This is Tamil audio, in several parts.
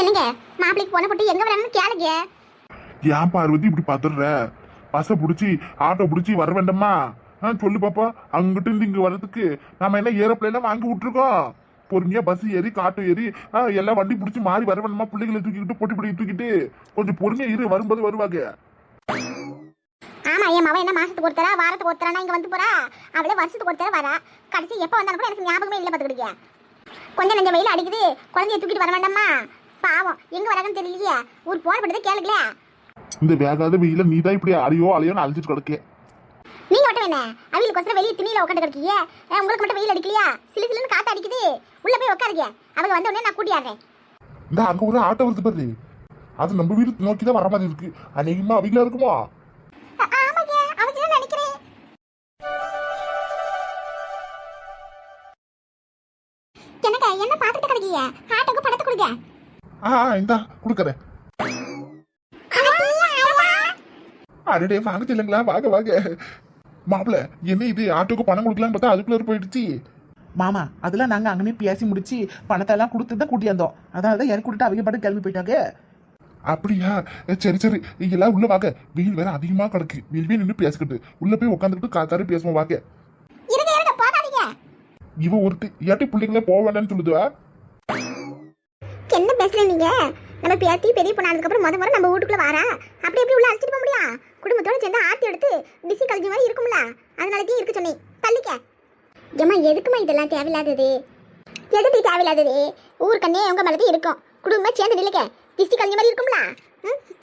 என்னங்க மாப்பிளைக்கு போன போட்டு எங்க வராங்கன்னு கேளுங்க. ஏன் பார்வதி இப்படி பாத்துடுற? பஸ்ஸை பிடிச்சி ஆட்டோ பிடிச்சி வர வேண்டாமா? சொல்லு பாப்பா. அங்கிட்டு இருந்து இங்க வர்றதுக்கு நாம என்ன ஏரோப்ளேன வாங்கி விட்டுருக்கோம்? பொறுமையா பஸ் ஏறி ஆட்டோ ஏறி எல்லாம் வண்டி பிடிச்சி மாறி வர வேண்டாமா? பிள்ளைகளை தூக்கிக்கிட்டு பொட்டி பிடி தூக்கிட்டு கொஞ்சம் பொறுமையா இரு, வரும்போது வருவாங்க. ஆமா, என் மவன் என்ன மாசத்துக்கு ஒருத்தரா வாரத்துக்கு ஒருத்தரா இங்க வந்து போறா. அவளே வருஷத்துக்கு ஒருத்தர வரா. கடைசி எப்ப வந்தாலும் கூட எனக்கு ஞாபகமே இல்லை பாத்துக்கிட்டீங்க. கொஞ்சம் நெஞ்ச வெயில் அடிக்குது, குழந்தைய தூக்கிட்டு வர வேண்டாமா? பாவம் எங்க வராங்கன்னு தெரியலையே. ஒரு போன் பண்ணதை கேளுங்களே. இந்த வேகாத வெயில நீதான் இப்படி அலையோ அலையோன்னு அழிஞ்சிட்டு கிடக்கு. நீங்க மட்டும் என்ன அவங்களுக்கு ஒருத்தர வெளியே திணியில உட்காந்து கிடக்கீங்க. உங்களுக்கு மட்டும் வெயில் அடிக்கலையா? சிலு சிலுன்னு காத்து அடிக்குது. உள்ள போய் உட்காருங்க. அவங்க வந்த உடனே நான் கூட்டியாடுறேன். இந்த அங்க ஒரு ஆட்டோ வருது பாரு, அது நம்ம வீடு நோக்கிதான் வர மாதிரி இருக்கு. அநேகமா அவங்களா இருக்குமா? ஆமாங்க, அவங்க நினைக்கிறேன். எனக்கு என்ன பாத்துட்டு கிடக்கீங்க? ஆட்டோக்கு பணத்தை கொடுங்க. இந்தா கொடுக்கறேன். அடடே வாங்க சொல்லுங்களா, வாங்க வாங்க. மாப்பிள என்ன இது, ஆட்டோக்கு பணம் கொடுக்கலான்னு பார்த்தா அதுக்குள்ள போயிடுச்சு. மாமா அதெல்லாம் நாங்கள் அங்கனே பேசி முடிச்சு பணத்தெல்லாம் கொடுத்து தான் கூட்டியாந்தோம். அதனால தான் இறக்கி விட்டுட்டு அவங்க பாட்டு கிளம்பி போயிட்டாங்க. அப்படியா? சரி சரி, எல்லாம் உள்ள வாங்க. வெயில் வேற அதிகமா கிடக்கு. வெளியே நின்று பேசிக்கிட்டு உள்ள போய் உட்காந்துக்கிட்டு காத்தாரு பேசுவோம் வாங்க. இவ ஒருத்தி ஏட்டி பிள்ளைங்களே போக வேண்டாம்னு சொல்லுதுவா. என்ன பேசுறீங்க நீங்க? நம்ம பேத்தி பெரிய பொண்ணானதுக்கு அப்புறம் முறை நம்ம வீட்டுக்குள்ள வரா. அப்படி எப்படி உள்ள அழைச்சிட்டு போக முடியும்? குடும்பத்தோட சேர்ந்து ஆர்த்தி எடுத்து பிஸி கழிஞ்ச மாதிரி இருக்கும்ல, அதனாலதான் இருக்க சொன்னேன். தள்ளிக்க. ஏமா எதுக்குமா இதெல்லாம் தேவையில்லாதது? எதுக்கு தேவையில்லாதது? ஊருக்கண்ணே உங்க மேலதான் இருக்கும். குடும்பம் சேர்ந்து நிலைக்க பிஸி கழிஞ்ச மாதிரி இருக்கும்ல.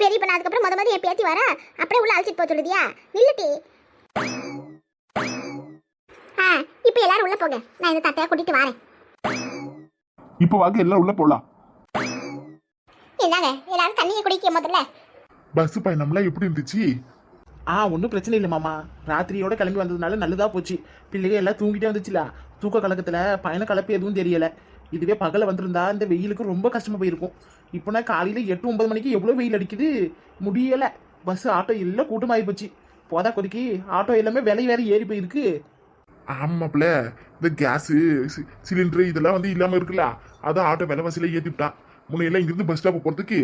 பெரிய பொண்ணாதுக்கு அப்புறம் முத என் பேத்தி வரா, அப்படியே உள்ள அழைச்சிட்டு போக சொல்லுதியா? நில்லுட்டி. இப்ப எல்லாரும் உள்ள போங்க, நான் இந்த தட்டையா கூட்டிட்டு வரேன். இப்ப வாங்க எல்லாம் உள்ள போலாம். என்னங்க எல்லாரும் தண்ணியை குடிக்க முதல்ல. பஸ் பயணம்லாம் எப்படி இருந்துச்சு? ஒன்றும் பிரச்சனை இல்லை மாமா. ராத்திரியோட கிளம்பி வந்ததுனால நல்லதா போச்சு. பிள்ளைங்க எல்லாம் தூங்கிட்டே வந்துச்சுல. தூக்க கலக்கத்தில் பயண கலப்பு எதுவும் தெரியலை. இதுவே பகலை வந்திருந்தா இந்த வெயிலுக்கு ரொம்ப கஷ்டமாக போயிருக்கும். இப்போ நான் காலையில் 8-9 மணிக்கு எவ்வளோ வெயில் அடிக்குது, முடியலை. பஸ் ஆட்டோ எல்லாம் கூட்டமாகி போச்சு. போதா கொதிக்கி ஆட்டோ எல்லாமே விலை வேற ஏறி போயிருக்கு. ஆமாப்ல, இந்த கேஸு சிலிண்டரு இதெல்லாம் வந்து இல்லாம இருக்குல்ல, அதான் ஆட்டோ விலைவாசியில ஏத்திட்டான். முன்னையெல்லாம் இங்கிருந்து பஸ் ஸ்டாப் போறதுக்கு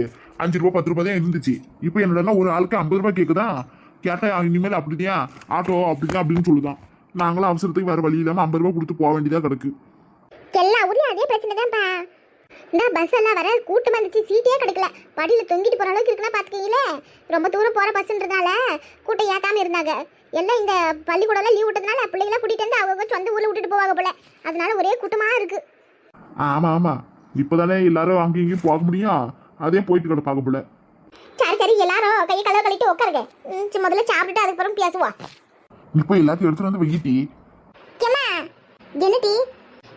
5 ரூபா 10 ரூபாய் தான் இருந்துச்சு. இப்போ என்னடா ஒரு ஆளுக்கு 50 ரூபாய் கேக்குதான். கேட்டா இனிமேல் அப்படிதான் ஆட்டோ அப்படிதான் அப்படின்னு சொல்லுதான். நாங்களும் அவசரத்துக்கு வேற வழி இல்லாம 50 ரூபாய் கொடுத்து போக வேண்டியதா கிடக்கு. எல்லா ஊர்லயும் அதே பிரச்சனை தான்ப்பா. இந்த பஸ் எல்லாம் வர கூட்டமா இருந்துச்சு, சீட்டே கிடைக்கல. படியில தொங்கிட்டு போற அளவுக்கு இருக்குன்னா பாத்துக்கீங்களே. ரொம்ப தூரம் போற பஸ்ன்றதுனால கூட்டம் ஏத்தாம இருந்தாங்க. எல்லாம் இந்த பள்ளிக்கூடம் எல்லாம் லீவ் விட்டதுனால பிள்ளைங்கள கூட்டிட்டு வந்து அவங்க சொந்த ஊர்ல விட்டுட்டு போவாங்க போல. அதனால ஒரே கூட்டமா இருக்கு. ஆமா ஆமா, இப்பதானே எல்லாரும் அங்கேயும் இங்கேயும் போக முடியும். அதே போயிட்டு கிடப்பாங்க போல. சரி சரி, எல்லாரும் கையை கலவை கழிட்டு உட்காருங்க. முதல்ல சாப்பிட்டுட்டு அதுக்கப்புறம் பேசுவோம். இப்போ எல்லாத்தையும் எடுத்துட்டு வந்து வெயிட்டி. ஏம்மா என்னடி?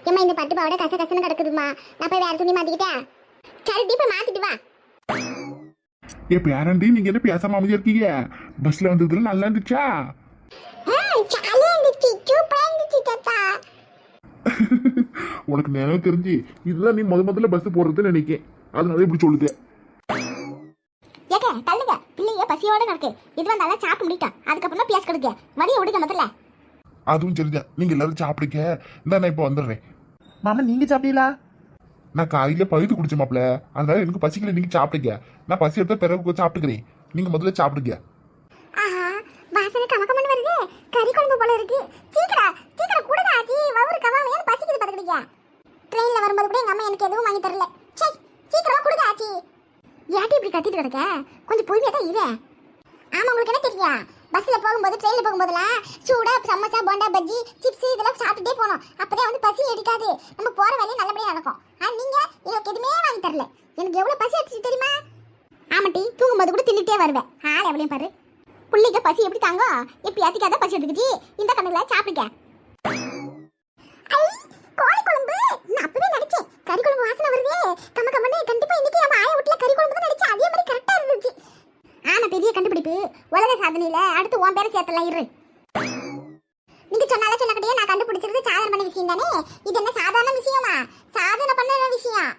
ஏம்மா இந்த பட்டு பாவாடை கச கசன்னு கிடக்குதுமா, நான் போய் வேற துணி மாத்திக்கிட்டேன். சரி தீபா மாத்திட்டு வா. பேரண்டி நீங்க என்ன பேசாம அமைதியா இருக்கீங்க? பஸ்ல வந்ததுல நல்லா இருந்துச்சா? உனக்கு நினைவு தெரிஞ்சு இதுதான் நீ முதல்ல பஸ் போடுறதுன்னு நினைக்கேன். அதனால இப்படி சொல்லுது. ஏங்க தள்ளுங்க, பிள்ளைங்க பசியோட நடக்கு. இது வந்தாலும் சாப்பிட்டு முடிட்டோம், அதுக்கப்புறம் பேச கொடுங்க. வழியை விடுங்க முதல்ல. அதுவும் சரிதான், நீங்க எல்லாரும் சாப்பிடுங்க. இந்த நான் இப்ப வந்துடுறேன். மாமா நீங்க சாப்பிட்டீங்களா? நான் காலையில பழுது குடிச்ச மாப்பிள, அதனால எனக்கு பசிக்கல. நீங்க சாப்பிடுங்க, நான் பசி எடுத்த பிறகு சாப்பிட்டுக்கிறேன். நீங்க முதல்ல சாப்பிடுங்க. ஆஹா, வாசனை கமகமன்னு வருது. கறி குழம்பு போல இருக்கு. சீக்கிரம் சீக்கிரம் கூடுங்க ஆச்சி, வவுறு கவாமையா பசிக்குது பாத்துக்கிட்டீங்க. ட்ரெயின்ல வரும்போது கூட எங்க அம்மா எனக்கு எதுவும் வாங்கி தரல. சே சீக்கிரமா கூடுங்க ஆச்சி. ஏன்டி இப்படி கத்திட்டு கிடக்க? கொஞ்சம் பொறுமையா தான் இரு. ஆமா, உங்களுக்கு என்ன தெரியும்? பஸ்ல போகும்போது ட்ரெயின்ல போகும்போதெல்லாம் சூடா சமோசா போண்டா பஜ்ஜி சிப்ஸ் இதெல்லாம் சாப்பிட்டுட்டே போகணும். அப்பதான் வந்து பசி எடுக்காது, நம்ம போற வேலையை நல்லபடியா நடக்கும். நீங்க எனக்கு எதுவுமே வாங்கி தரல. எனக்கு எவ்வளவு பசி எடுத்துச்சு தெரியுமா? ஆமாட்டி, தூங்கும்போது கூட தின்னுட்டே வருவேன். ஆள் எவ்வளவு பாரு. புள்ளிக்க பசி எப்படி தாங்க? எப்பயாத்திக்காத பசி எடுத்துக்கிச்சு. இந்த கண்ணுல சாப்பிடுங்க. கோழி குழம்பு நான் அப்பவே நினைச்சேன். கறி குழம்பு வாசனை வருதே கம்ம கம்மனே. கண்டிப்பா இன்னைக்கு நம்ம ஆய வீட்டுல கறி குழம்பு தான் நினைச்சேன். அதே மாதிரி கரெக்டா இருந்துச்சு. ஆனா பெரிய கண்டுபிடிப்பு, உலக சாதனையில அடுத்து உன் பேரை சேர்த்தலாம். இரு, நீங்க சொன்னால சொன்னக்கடையே நான் கண்டுபிடிச்சிருந்து சாதனை பண்ண விஷயம் தானே. இது என்ன சாதாரண விஷயமா? சாதனை பண்ண விஷயம்.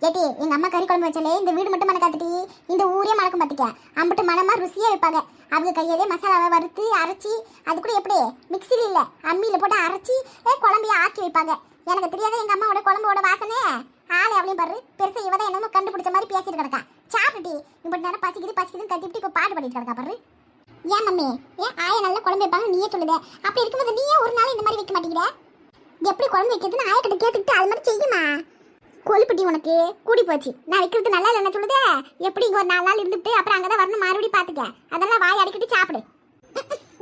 ஏட்டி எங்க அம்மா கறி குழம்பு வச்சாலே இந்த வீடு மட்டும் மணக்காத்துட்டி, இந்த ஊரே மணக்கம் பார்த்துக்க. அம்பிட்டு மனமா ருசியா வைப்பாங்க. அவங்க கையாலே மசாலாவை வறுத்து அரைச்சி, அது கூட எப்படி மிக்சில இல்ல அம்மியில போட்டு அரைச்சி குழம்பைய ஆக்கி வைப்பாங்க. எனக்கு தெரியாத எங்க அம்மாவோட குழம்போட வாசனை. ஆளு அவளையும் பாரு பெருசா இவதான் என்னமோ கண்டுபிடிச்ச மாதிரி பேசிட்டு கிடக்கா. சாப்பிட்டு இப்படி நேரம் பசிக்குதுன்னு கத்திட்டு இப்ப பாட்டு பாடிட்டு கிடக்கா பாரு. ஏன் மம்மி, ஏன் ஆயா நல்லா குழம்பு வைப்பாங்க நீயே சொல்லுத. அப்படி இருக்கும்போது நீயே ஒரு நாள் இந்த மாதிரி வைக்க மாட்டேங்கிற. எப்படி குழம்பு வைக்கிறதுன்னு ஆயா கிட்ட கேட்டுக்கிட்டு அது மாதிரி செய்யுமா? கொழுப்பட்டி உனக்கு கூடி போச்சு. நான் வைக்கிறது நல்லா இல்லைன்னு சொல்லுதே. எப்படி இங்க ஒரு 4 நாள் இருந்துட்டு அப்புறம் அங்கதான் வரணும் மறுபடியும் பாத்துக்க. அதெல்லாம் வாய் அடிக்கிட்டு சாப்பிடு.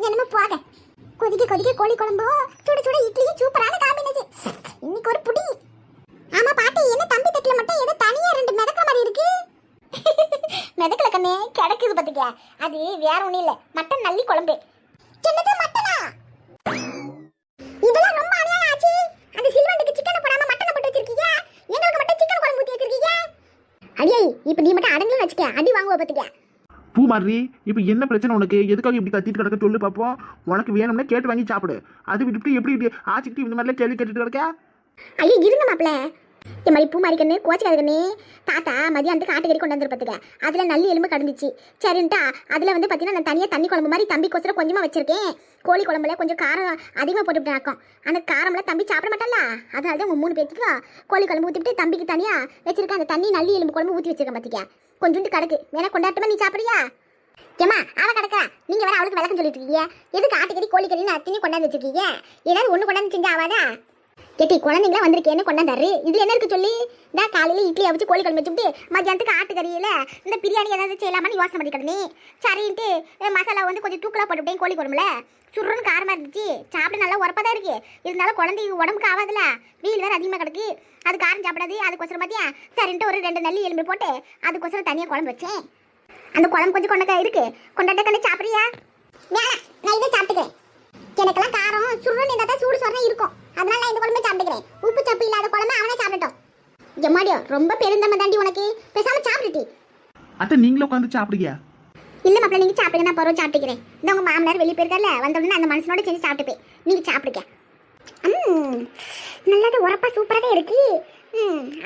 என்னமோ போக கொதிக்க கொதிக்க கோழி குழம்பு சுட சுட இட்லியும் சூப்பரான காம்பினேஷன். இன்னைக்கு ஒரு புடி. ஆமா பாட்டி, என்ன தம்பி தட்டுல மட்டும் ஏதோ தனியா 2 மிதக்கிற மாதிரி இருக்கு. மிதக்கல கண்ணே, கிடக்குது பாத்துக்க. அது வேற ஒண்ணும் இல்ல, மட்டன் நல்லி குழம்பு. என்னது மட்டனா? இதெல்லாம் ரொம்ப அநியாயம் ஆச்சு. அந்த சில்வண்டுக்கு சிக்கன் போடாம மட்டனை போட்டு வச்சிருக்கீங்க. எங்களுக்கு மட்டும் சிக்கன் குழம்பு ஊத்தி வச்சிருக்கீங்க. அடியே, இப்ப நீ மட்டும் அடங்கல வச்சுக்க, அடி வாங்குவ பாத்துக்க. பூ மாதிரி இப்போ என்ன பிரச்சனை உனக்கு? எதுக்காக இப்படி கத்திட்டு கிடக்க சொல்லு பார்ப்போம். உனக்கு வேணும்னா கேட்டு வாங்கி சாப்பிடு. அது விட்டுட்டு எப்படி இப்படி ஆச்சிக்கிட்டு இந்த மாதிரிலாம் கேள்வி கேட்டுட்டு கிடக்க? ஐயோ இருங்க மாப்பிள்ள, என் மாதிரி பூ மாறிக்கண்ணு கோச்சிக்காதுக்கண்ணே. தாத்தா மதியானத்துக்கு ஆட்டுக்கறி கொண்டு வந்துருப்பதுங்க. அதில் நல்லி எலும்பு கடந்துச்சு. சரின்ட்டா அதில் வந்து பார்த்தீங்கன்னா நான் தனியாக தண்ணி குழம்பு மாதிரி தம்பி கொசரம் கொஞ்சமாக வச்சிருக்கேன். கோழி குழம்புல கொஞ்சம் காரம் அதிகமாக போட்டுவிட்டேன் ஆக்கும். அந்த காரம்லாம் தம்பி சாப்பிட மாட்டான்ல, அதனால தான் உங்கள் 3 பேருக்கு கோழி குழம்பு ஊற்றிட்டு தம்பிக்கு தனியாக வச்சிருக்கேன். அந்த தண்ணி நல்லி எலும்பு குழம்பு ஊற்றி வச்சிருக்கேன் பார்த்திக்க. கொஞ்சோண்டு கிடக்கு, வேணா கொண்டாட்டமா நீ சாப்பிடுறியா? ஏமா அவ கிடக்கா, நீங்கள் வேற அவளுக்கு விளக்கம் சொல்லிட்டு இருக்கீங்க. எதுக்கு ஆட்டுக்கறி கோழிக்கறின்னு அத்தனையும் கொண்டாந்து வச்சிருக்கீங்க? ஏதாவது ஒன்று கொண்டாந்து செஞ்சா ஆவாதா? கேட்டி குழந்தைங்களா வந்திருக்கேன்னு கொண்டாந்தாரு. இது என்ன இருக்கு சொல்லி? நான் காலையில் இட்லி அவிச்சு கோழி குழம்பு வச்சுட்டு மத்தியானத்துக்கு ஆட்டுக்கறியில் இந்த பிரியாணி ஏதாவது செய்யலாமான்னு யோசனை பண்ணிக்கிட்டே. சரின்ட்டு மசாலா வந்து கொஞ்சம் தூக்கலாக போட்டுவிட்டேன். கோழி குழம்புல சுருன்னு காரமாக இருந்துச்சு. சாப்பிட நல்லா உரப்பாக தான் இருக்குது. இருந்தாலும் குழந்தைக்கு உடம்புக்கு ஆகாதுல்ல, வெயில் வேறு அதிகமாக கிடக்கு. அது காரம் சாப்பிடாது. அதுக்கொசரம் பார்த்தியா சரின்ட்டு ஒரு 2 நல்லி எலும்பு போட்டு அதுக்கொசரம் தனியாக குழம்பு வச்சேன். அந்த குழம்பு கொஞ்சம் கொண்டக்கா இருக்கு, கொண்டாட்ட கண்ணு சாப்பிட்றியா? வேணாம், நான் இதை சாப்பிட்டுக்கிறேன். எனக்கெல்லாம் காரம் சுருன்னு இருந்தால் தான் சூடு சொரணை இருக்கும். அதனால நான் இந்த குழம்பு சாப்பிட்டுக்கிறேன். உப்பு சப்பு இல்லாத குழம்பு அவனே சாப்பிட்டோம். எம்மாடியோ ரொம்ப பெருந்தம்ம தாண்டி உனக்கு. பேசாம சாப்பிட்டுட்டி. அத்தை நீங்களும் உட்காந்து சாப்பிடுங்க. இல்ல மாப்பிள்ள, நீங்க சாப்பிடுங்க, நான் பரவ சாப்பிட்டுக்கிறேன். இந்த உங்க மாமனார் வெளியே போயிருக்காருல, வந்த உடனே அந்த மனுஷனோட செஞ்சு சாப்பிட்டுப்பேன். நீங்க சாப்பிடுங்க. நல்லாத உரப்பா சூப்பரா தான் இருக்கு.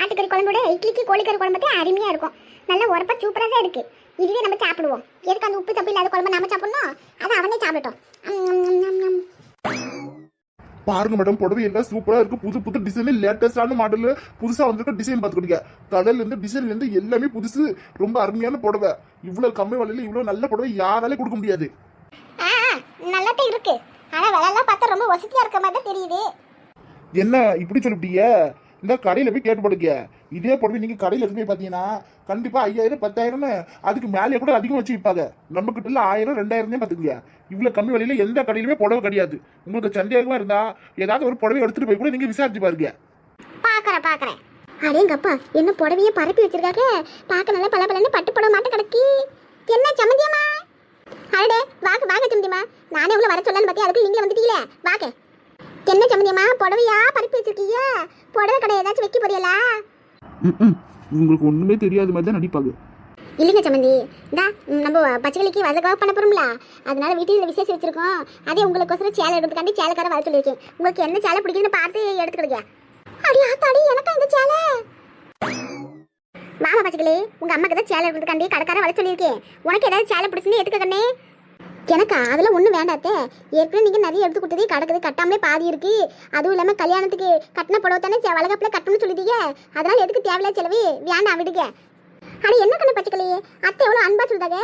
ஆட்டுக்கறி குழம்போட இட்லிக்கு கோழிக்கறி குழம்பு அருமையா இருக்கும். நல்லா உரப்பா சூப்பரா தான் இருக்கு. இதுவே நம்ம சாப்பிடுவோம். எதுக்கு அந்த உப்பு சப்பு இல்லாத குழம்பு நாம சாப்பிடணும்? அதை அவனே சாப்பிட்டோம். பாருங்க மேடம், புடவை எல்லாம் சூப்பரா இருக்கு. புது புது டிசைன், லேட்டஸ்டான மாடல், புதுசா வந்திருக்க டிசைன் பார்த்துக்கிட்டீங்க. கலர்ல இருந்து டிசைன்ல இருந்து எல்லாமே புதுசு. ரொம்ப அருமையான புடவை. இவ்வளவு கம்மி விலையில இவ்வளவு நல்ல புடவை யாராலே கொடுக்க முடியாது. நல்லாதான் இருக்கு. ஆனா விலையெல்லாம் பார்த்தா ரொம்ப வசதியா இருக்க மாதிரி தான் தெரியுது. என்ன இப்படி சொல்லிட்டீங்க? இந்த கடையில போய் கேட்டு போடுங்க. இதே புடவை நீங்க கடையில இருந்து போய் பாத்தீங்கன்னா கண்டிப்பா 5000 10,000 அதுக்கு மேலே கூட அதிகம் வச்சு விற்பாங்க. நம்ம கிட்ட 1000 2000 பாத்துக்கீங்க. இவ்வளவு கம்மி விலையில எந்த கடையிலுமே புடவை கிடையாது. உங்களுக்கு சந்தேகமா இருந்தா ஏதாவது ஒரு புடவை எடுத்துட்டு போய் கூட நீங்க விசாரிச்சு பாருங்க. பாக்குறேன். அடேங்கப்பா, என்ன புடவையே பரப்பி வச்சிருக்காங்க. பார்க்க நல்லா பளபளன்னு பட்டு புடவை மாட்ட கிடக்கு. என்ன சம்மந்தியம்மா? அடடே வாங்க சம்மந்தியம்மா. நானே உங்களை வர சொல்லலான்னு பார்த்தியா, அதுக்கு நீங்களே வந்துட்டீங்களே. வாங்க. என்ன சம்மந்தியம்மா, புடவையா பரப்பி வச்சிருக்கீங்க? புடவை கடை ஏதாச்சும் வைக்க போறீங்களா? உங்களுக்கு ஒண்ணுமே தெரியாத மாதிரி தான் நடிப்பாங்க. இல்லைங்க சம்மந்தி, இந்தா நம்ம பச்சைக்கிளிக்கு வசகாக பண்ண போறோம்ல, அதனால வீட்டில் விசேஷம் வச்சிருக்கோம். அதே உங்களுக்கோசரம் சேலை எடுத்துக்காண்டி சேலைக்கார வர சொல்லியிருக்கேன். உங்களுக்கு என்ன சேலை பிடிக்குதுன்னு பார்த்து எடுத்துக்கிடுங்க. அடி ஆத்தாடி, எனக்கா இந்த சேலை? வாமா பச்சைக்கிளி, உங்க அம்மாக்கு தான் சேலை எடுத்துக்காண்டி கடைக்கார வர சொல்லியிருக்கேன். உனக்கு ஏதாவது சேலை பிடிச்சுன்னு எடுத்துக்க கண்ணே. எனக்கா அதெல்லாம் ஒன்றும் வேண்டாத்தே. ஏற்கனவே நீங்கள் நிறைய எடுத்து கொடுத்ததே கிடக்குது, கட்டாமலே பாதி இருக்கு. அதுவும் இல்லாமல் கல்யாணத்துக்கு கட்டின புடவை தானே வளகப்பில் கட்டணும்னு சொல்லிட்டீங்க. அதனால எதுக்கு தேவையில்ல செலவு, வேண்டாம் விடுங்க. அட என்ன கண்ணு பச்சைக்கிளி, அத்தை எவ்வளோ அன்பா சொல்றாங்க.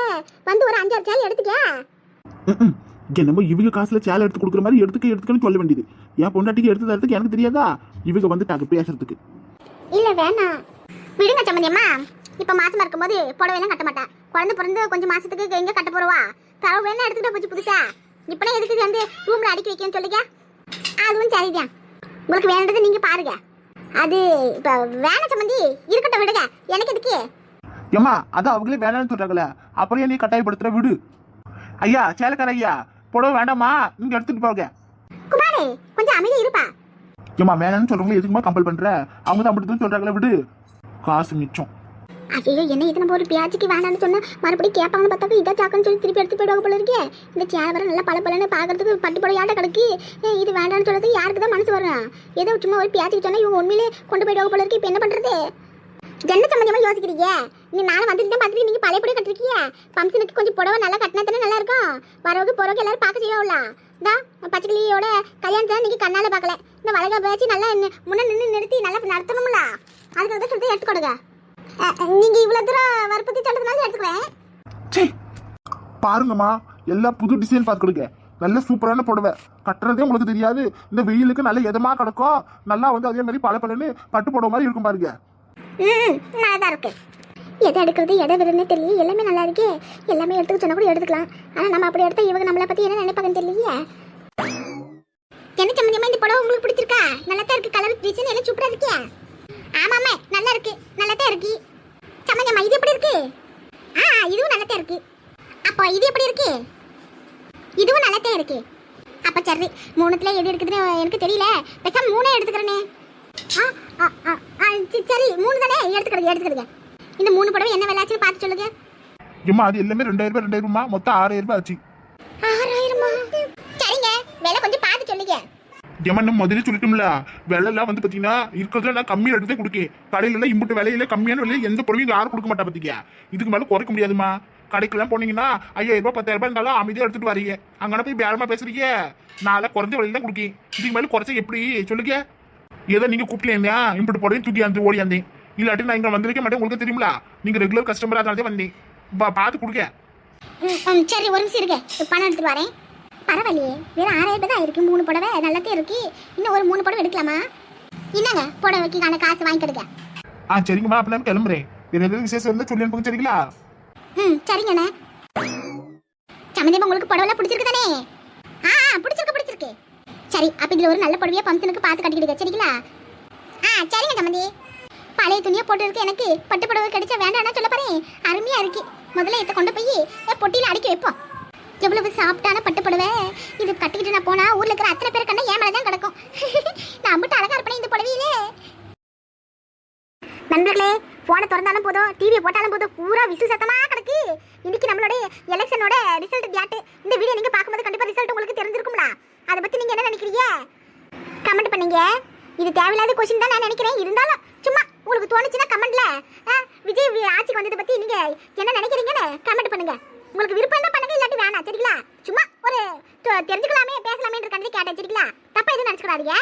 வந்து ஒரு 5-6 சேலை எடுத்துக்க. என்னமோ இவங்க காசுல சேலை எடுத்து கொடுக்குற மாதிரி எடுத்துக்கன்னு சொல்ல வேண்டியது. என் பொண்டாட்டிக்கு எடுத்து தரத்துக்கு எனக்கு தெரியாதா? இவங்க வந்துட்டாங்க பேசுறதுக்கு. இல்லை வேணாம் விடுங்க சம்மந்தியம்மா. இப்போ மாசமா இருக்கும்போது புடவையெல்லாம் கட்ட மாட்டேன். குழந்தை பிறந்து கொஞ்சம் மாசத்துக்கு எங்கே கட்ட போறவா? தரவு வேணா எடுத்துக்கிட்ட போச்சு புதுசா. இப்போலாம் எதுக்கு வந்து ரூம்ல அடிக்கி வைக்கன்னு சொல்லுங்க. அதுவும் சரிதான், உங்களுக்கு வேண்டது நீங்க பாருங்க. அது இப்போ வேணாம் சம்மந்தி, இருக்கட்டும் விடுங்க. எனக்கு எதுக்கு? ஏமா அதான் அவங்களே வேணாம்னு சொல்றாங்களே, அப்புறம் ஏன் நீ கட்டாயப்படுத்துற? விடு. ஐயா சேலைக்கார ஐயா, புடவை வேண்டாமா, நீங்க எடுத்துட்டு போங்க. குமாரே கொஞ்சம் அமைதி இருப்பா. ஏமா வேணாம்னு சொல்றவங்க எதுக்குமா கம்பல் பண்ற? அவங்க தான் அப்படி சொல்றாங்களே, விடு. காசு மிச்சம். ஐயோ என்ன இது, நம்ம ஒரு பியாச்சிக்கு வேணான்னு சொன்னா மறுபடியும் கேட்பாங்கன்னு பார்த்தாக்க இதை சாக்குன்னு சொல்லி திருப்பி எடுத்து போயிடுவாங்க போல இருக்கே. இந்த சேலை வர நல்லா பளபளன்னு பார்க்கறதுக்கு பட்டு புடவையாட்ட கிடக்கு. இது வேண்டான்னு சொல்றது யாருக்கு தான் மனசு வரும்? ஏதோ சும்மா ஒரு பியாச்சிக்கு சொன்னா இவங்க உண்மையிலே கொண்டு போயிடுவாங்க போல இருக்கு. இப்போ என்ன பண்றது? ஜன்ன சம்பந்தமா யோசிக்கிறீங்க. நீ நானும் வந்துட்டு தான் பார்த்துட்டு நீங்க பழைய புடவை கட்டிருக்கீங்க. ஃபங்க்ஷனுக்கு கொஞ்சம் புடவை நல்லா கட்டினா தானே நல்லா இருக்கும். வரவுக்கு போறவங்க எல்லாரும் பார்க்க செய்யல. தான் பச்சைக்கிளியோட கல்யாணத்தை நீங்க கண்ணால பார்க்கல. இந்த வளகா பேச்சு நல்லா முன்ன நின்று நிறுத்தி நல்லா நடத்தணும்ல. அதுக்கு தான் சொல்லிட்டு எடுத்துக்கொடுங்க. நீங்க இவ்வளவு தூரம் வற்புறுத்தி சொல்றதுனால எடுத்துக்கிறேன். சே பாருங்கம்மா, எல்லாம் புது டிசைன் பார்த்துக்கிடுங்க. நல்ல சூப்பரான புடவை கட்டுறதே உங்களுக்கு தெரியாது. இந்த வெயிலுக்கு நல்ல இதமா கிடக்கும். நல்லா வந்து அதே மாதிரி பல பலன்னு பட்டு புடவை மாதிரி இருக்கும் பாருங்க. நல்லா தான் இருக்கு. எதை எடுக்கிறது எதை விடுறதுன்னு தெரியல. எல்லாமே நல்லா இருக்கே. எல்லாமே எடுத்துக்க சொன்னா கூட எடுத்துக்கலாம். ஆனா நம்ம அப்படி எடுத்தா இவங்க நம்மளை பத்தி என்ன நினைப்பாங்கன்னு தெரியலையே. என்ன சம்பந்தமா இந்த புடவை உங்களுக்கு பிடிச்சிருக்கா? நல்லா தான் இருக்கு. கலர் டிசைன் எல்லாம் சூப்பரா இருக்கே. ஆமாமே நல்லா இருக்கு. நல்லா தான் இருக்கு. சம்பந்தமா இது எப்படி இருக்கு? இதுவும் நல்லா தான் இருக்கு. அப்போ இது எப்படி இருக்கு? இதுவும் நல்லா தான் இருக்கு. அப்ப சரி, மூணுத்துல எது எடுக்குதுன்னு எனக்கு தெரியல. பேசாம மூணே எடுத்துக்கிறேனே. சரி 3 தானே எடுத்துக்கிறேங்க. இந்த 3 புடவை என்ன விலையாச்சுன்னு பார்த்து சொல்லுங்க. ஏம்மா அது எல்லாமே 2000 மொத்தம் 6000 ஆச்சு. 6000 சரிங்க, விலை கொஞ்சம் பார்த்து சொல்லுங்க. ஏமா நம்ம முதல்ல சொல்லிட்டோம்ல, விலை எல்லாம் வந்து பாத்தீங்கன்னா இருக்கிறதுல நான் கம்மி எடுத்து கொடுக்கேன். கடையில எல்லாம் இம்புட்டு விலையில கம்மியான விலையில எந்த பொருளையும் யாரும் கொடுக்க மாட்டா பாத்தீங்க. இதுக்கு மேல குறைக்க முடியாதுமா. கடைக்கெல்லாம் போனீங்கன்னா 5000 10,000 இருந்தாலும் அமைதியா எடுத்துட்டு வரீங்க. அங்கே போய் பேரமா பேசுறீங்க. நான் குறைஞ்ச விலையில தான் கொடுக்கேன். இதுக்கு மேல குறைச்ச எப்படி சொல்லுங்க? ஏதோ நீங்க கூப்பிட்டீங்க இம்புட்டு போடையும் தூக்கி அந்த ஓடி வந்தேன். இல்லாட்டி நான் இங்க வந்திருக்க மாட்டேன். உங்களுக்கு தெரியுங்களா, நீங்க ரெகுலர் கஸ்டமரா தான் வந்தேன். பார்த்து கொடுக்க. சரி ஒரு நிமிஷம் இருக்க, பணம் எடுத்துட்டு வரேன். பரவாயில்லையே, வெறும் 6000 தான் இருக்கு. 3 புடவை நல்லாத்தே இருக்கு. இன்னும் ஒரு 3 புடவை எடுக்கலாமா? என்னங்க புடவைக்கான காசு வாங்கிக்கிடுங்க. சரிங்கம்மா, அப்ப நான் கிளம்புறேன். வேற எதாவது விசேஷம் இருந்தா சொல்லி அனுப்புங்க சரிங்களா? சரிங்கண்ணே. சம்மந்தியமா உங்களுக்கு புடவை பிடிச்சிருக்கு தானே? பிடிச்சிருக்கு. சரி, அப்ப இதுல ஒரு நல்ல புடவையா ஃபங்க்ஷனுக்கு பார்த்து கட்டிக்கிடுங்க சரிங்களா? சரிங்க சம்மந்தி. பழைய துணியை போட்டு இருக்கு. எனக்கு பட்டு புடவை கிடைச்சா வேண்டாம்னா சொல்ல பாரு. அருமையா இருக்கு. முதல்ல இதை கொண்டு போய் பொட்டியில அடிக்க வைப்போம். எவ்வளவு சாப்பிட்டான பட்டு புடவை. இது கட்டிக்கிட்டு நான் போனா ஊர்ல இருக்கிற அத்தனை பேர் கண்ணா ஏன் மேலதான் கிடக்கும். நான் மட்டும் அழகா இருப்பேன் இந்த புடவையிலே. நண்பர்களே, போனை திறந்தாலும் போதும், டிவியை போட்டாலும் போதும், பூரா விசில் சத்தமா கிடக்கு. இன்னைக்கு நம்மளோட எலெக்ஷனோட ரிசல்ட் டேட். இந்த வீடியோ நீங்க பார்க்கும்போது கண்டிப்பா ரிசல்ட் உங்களுக்கு தெரிஞ்சிருக்கும்ல. அதை பத்தி நீங்க என்ன நினைக்கிறீங்க? கமெண்ட் பண்ணுங்க. இது தேவையில்லாத கொஸ்டின் தான் நான் நினைக்கிறேன். இருந்தாலும் சும்மா உங்களுக்கு தோணுச்சுன்னா கமெண்ட்ல விஜய் ஆட்சிக்கு வந்ததை பத்தி நீங்க என்ன நினைக்கிறீங்கன்னு கமெண்ட் பண்ணுங்க. உங்களுக்கு விருப்பம் தான் பண்ணுங்க, இல்லாட்டி வேணாம் சரிங்களா? சும்மா ஒரு தெரிஞ்சுக்கலாமே பேசலாமே கேட்டேன் சரிங்களா? தப்பா எதுவும் நினைச்சுக்கிறாதீங்க.